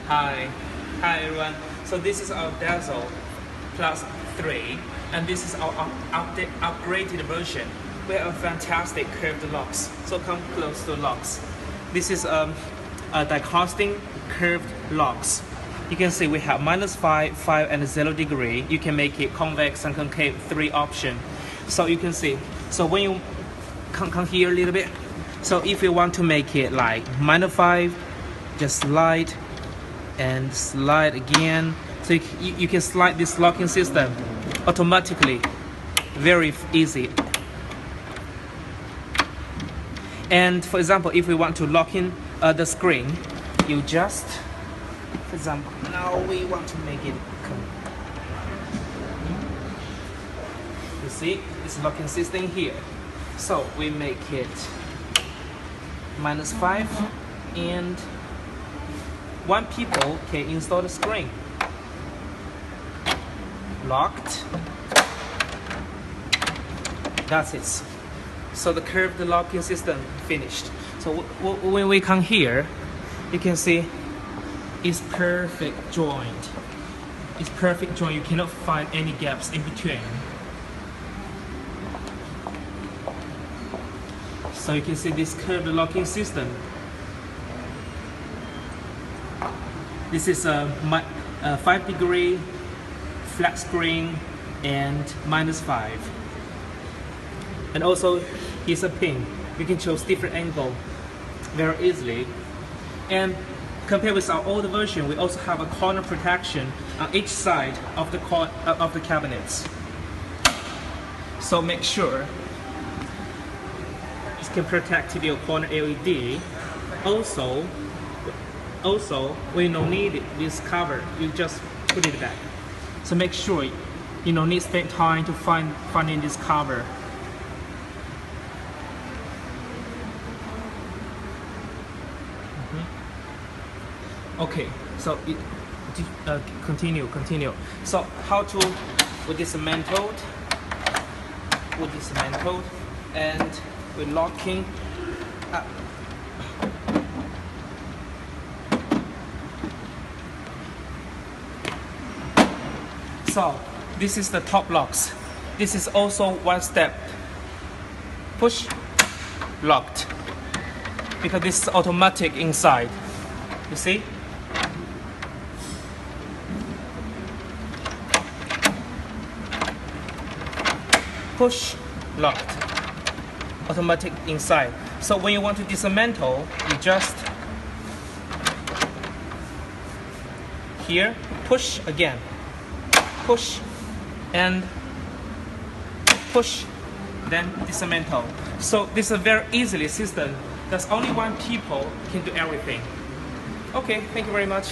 Hi, hi everyone. So this is our Dazzle +3, and this is our upgraded version. We have a fantastic curved locks. So come close to locks. This is a die-casting curved locks. You can see we have -5, 5, and 0 degree. You can make it convex and concave, 3 option. So you can see. So when you come here a little bit. So if you want to make it like -5, just slide and slide again. So you can slide this locking system automatically, very easy. And for example, if we want to lock in the screen, you just, for example, now we want to make it you see this locking system here. So we make it -5, and one people can install the screen. Locked. That's it. So the curved locking system finished. So when we come here, you can see it's perfect joint. It's perfect joint. You cannot find any gaps in between. So you can see this curved locking system. This is a 5 degree flat screen and -5. And also here's a pin. You can choose different angle very easily. And compared with our old version, we also have a corner protection on each side of the cabinets. So make sure it can protect your corner LED. Also, when you don't need this cover, you just put it back. So make sure you don't need to spend time to finding this cover. Okay, so continue. So how to dismantled, and we're locking up. So this is the top locks. This is also one step. Push, locked. Because this is automatic inside. You see? Push, locked. Automatic inside. So when you want to dismantle, you just here, push again. Push and push, then dismantle. So this is a very easily system. That's only one people can do everything. Okay, thank you very much.